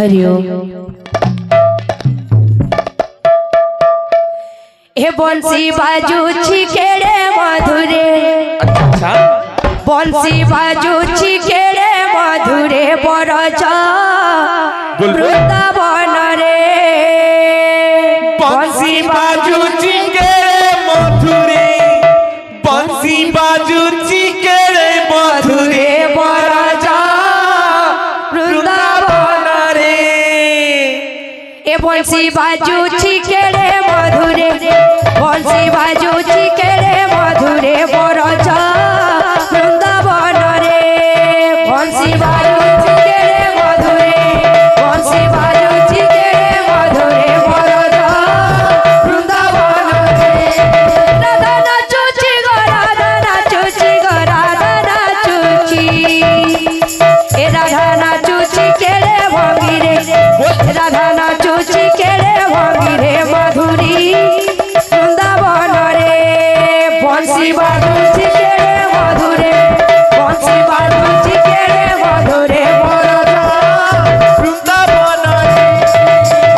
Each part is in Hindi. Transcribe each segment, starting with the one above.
हरिओम। हे बंसी बाजूची केडे मधुरे, अच्छा बंसी बाजूची केडे मधुरे बरजा वृंदावन रे। बंसी बाजूची केळे मधुरे, बंसी बाजूची केळे मधुरे बरजा वृंदावन रे। ए बंसी बाजूची केडे मधुरे, बंसी बाजूची केडे मधुरे बरजा वृंदावन रे। बंसी बाजूची केडे मधुरे, बंसी बाजूची केडे मधुरे बरजा वृंदावन रे। राधा नाचूची गो, राधा नाचूची गो, राधा नाचूची। ए राधा नाचूची केडे भांगिरे, राधा नाचूची केडे भांगिरे मधुरी वृंदावन रे। बंसी बाजूची केडे मधुरे, बंसी बाजूची केडे मधुरे बरजा वृंदावन रे।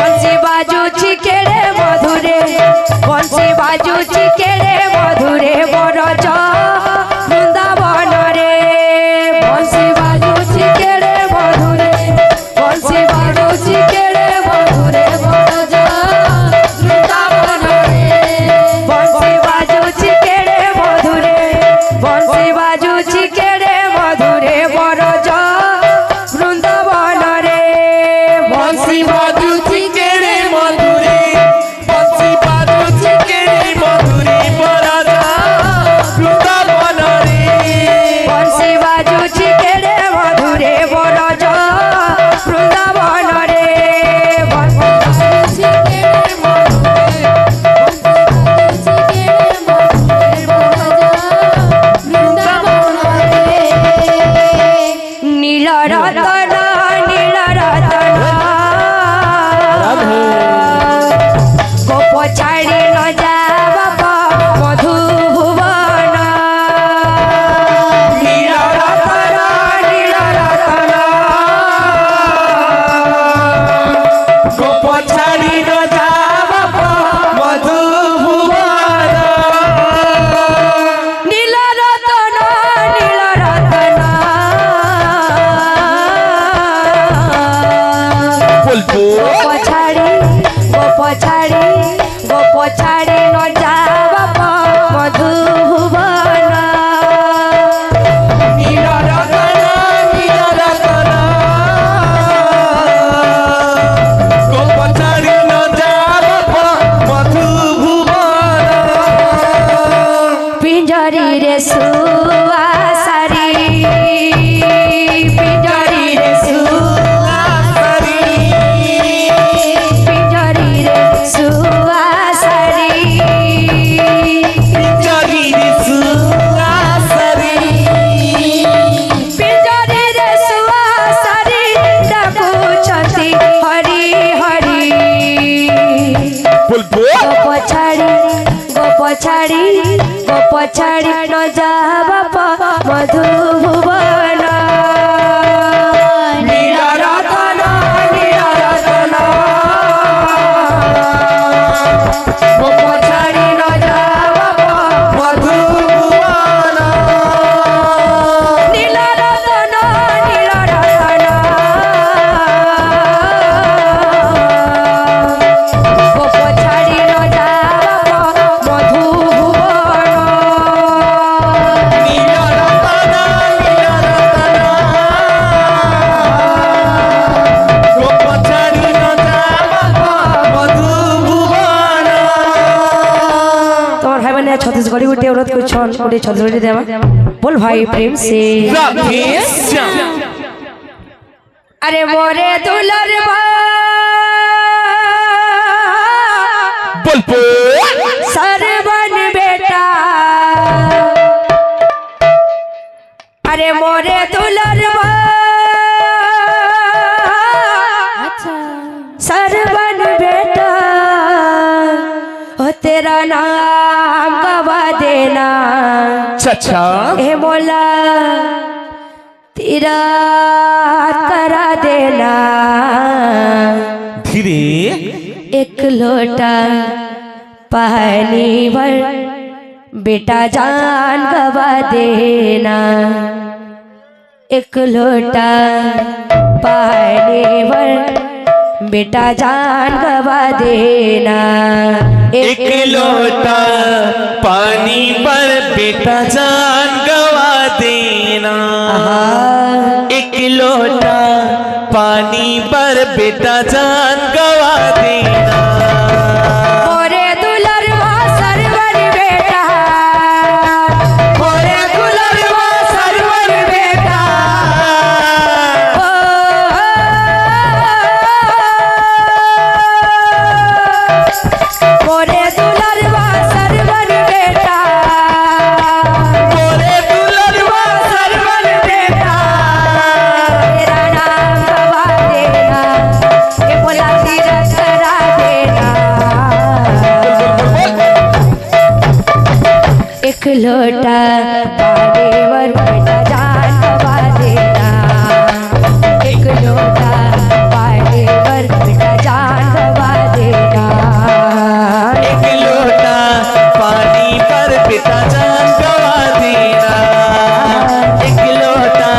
बंसी बाजूची केडे मधुरे, बंसी बाजूची केडे मधुरे बरजा वृंदावन रे। बंसी बाजूची केडे मधुरे, बंसी बाजूची केडे मधुरे बरजा वृंदावन रे। बंसी बाजूची केडे मधुरे, बंसी बाजूची केडे मधुरे बरजा वृंदावन रे। बंसी बाजूची केळे मधुरे, बंसी बाजूची केळे मधुरे बरजा वृंदावन रे। बंसी बाजूची केडे मधुरे बरजा वृंदावन रे। बंसी बाजूची केडे मधुरे, बंसी बाजूची केडे मधुरे बरजा वृंदावन रे। नील रतन, नील रतन गोप छाड़ी न जावा मधुभुवन। नील रतन, नील रतन गोप छाड़ी न जावा मधुभुवन। नील रतन, नील रतन गोप छाड़ी, गोप छाड़ी, गोप छाड़ी न जावा मधुभुवन। नील रतन, नील रतन गोप छाड़ी न जावा मधुभुवन। पिंजरी रे सुआ सारी, पिंजरी रे सुआ सारी, पिंजरी रे सुआ सारी। पिंजरी रे सुआसरी, पिंजरी रे सुआ सारी डाकुछंती हरि हरि। गोप छाड़ी, गोप छाड़ी, गोप छाड़ी न जावा मधुभुवन। नील रतन, नील रतन गोप छाड़ी न जावा मधुभुवन। नील रतन, नील रतन गोप छाड़ी न जावा मधुभुवन। नील रतन, नील रतन गोप छाड़ी न जावा मधुभुवन। তোমার ভাই মানে ছত্তিশগড়ি উঠে অনুরোধ করছন উঠে ছত্তিশগড়ি দেওয়া बोल भाई प्रेम से। राधे श्याम। अरे मोरे दुलर बोल सरवन बेटा, अरे मोरे दुलर सरवन बेटा हो तेरा नाम गवा देना। अच्छा हे मोला तीराथ करा देना। एक लोटा पानी भर बेटा जान गवा देना। एक लोटा पानी भर बेटा जान गवा देना। एक लोटा पानी पर बेटा जान गवा देना। एक लोटा पानी पर बेटा जान गवा देना। मोरे दुलरवा सरवर बेटा, मोरे दुलरवा सरवर बेटा, ओ मोरे दुलरवा सरवर बेटा, मोरे दुलरवा सरवर बेटा, तेरा नाम गवा देना, ये बोला तीरथ करा देना। एक लोटा पानी वर बेटा जान गवा देना। एक लोटा पानी वर बेटा जान गवा देना। एक लोटा पानी पर बेटा जान गवा देना। एक लोटा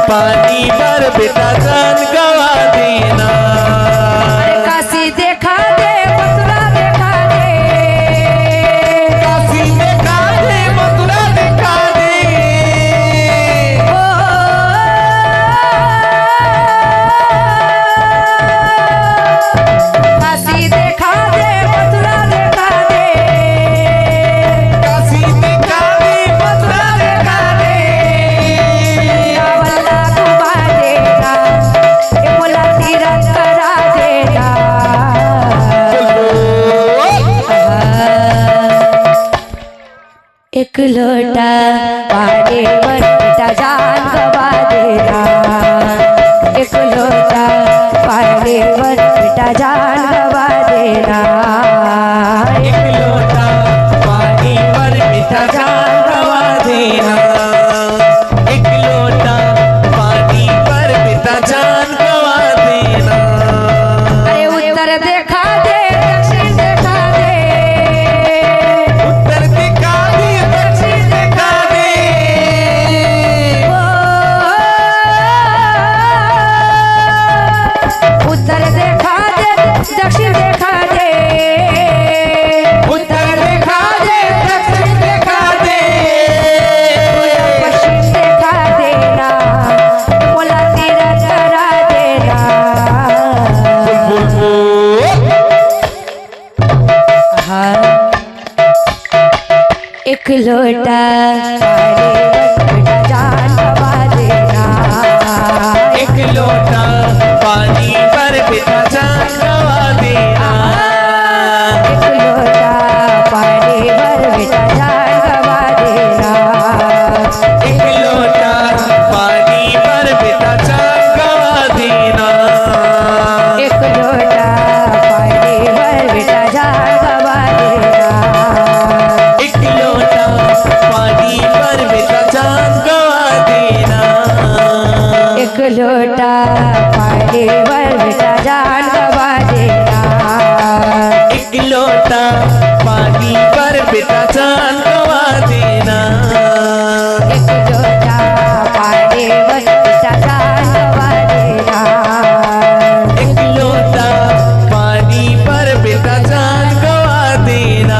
पानी पर बेटा जान गवा देना। काशी देखा दे, मथुरा देखा दे, काशी देखा दे, मथुरा देखा दे। ओ काशी देखा दे, मथुरा देखा दे, काशी देखा दे, मथुरा देखा दे। वल्ला घुमा देना, ये बोला तीरथ करा देना। एक लोटा पानी पर बेटा जान गवा देना। एक लोटा पानी पर बेटा जान गवा देना। एक लोटा पानी पर बेटा जान गवा देना। एक लोटा पानी पर बेटा जान गवा देना। अरे उत्तर देखा दे, दक्षिण देखा दे, उत्तर दिखा दे, दक्षिण दिखा दे। ओ उत्तर देखा दे, दक्षिण देखा दे, उत्तर दिखा दे, दक्षिण दिखा दे। पश्चिम देखा देना, बोला तीरथ करा देना। एक लोटा पानी बेटा जान गवा देना। एक लोटा पानी पर बेटा जान गवा देना। एक लोटा पानी भर बेटा जान गवा देना। एक लोटा पानी पर बेटा जान गवा देना। एक लोटा पानी भर बेटा जान गवा देना। एक लोटा पानी पर बेटा जान गवा देना। एक लोटा पानी भर बेटा जान गवा देना। एक लोटा पानी पर बेटा जान गवा देना। एक लोटा पानी भर बेटा जान गवा देना। एक लोटा पानी पर बेटा जान गवा देना।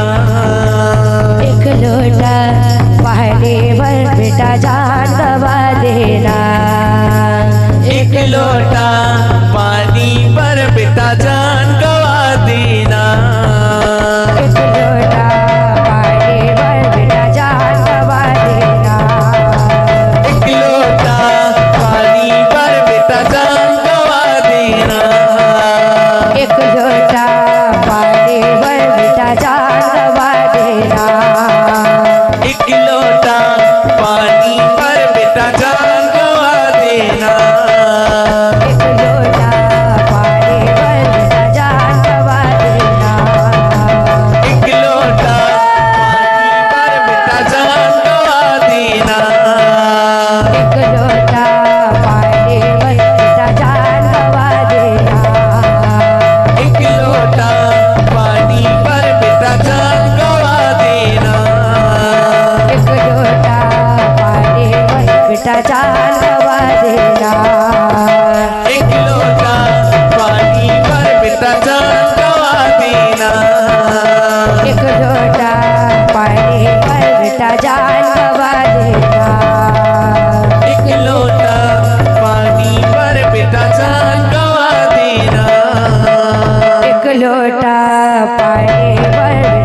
एक लोटा पानी भर बेटा जान गवा देना। एक लोटा पानी पर बेटा जान गवा देना। एक लोटा जान गवा देना। एक लोटा पानी पर बेटा जान गवा देना। एक लोटा पानी पर बेटा जान गवा देना। एक लोटा पानी पर बेटा जान गवा देना। एक लोटा पानी पर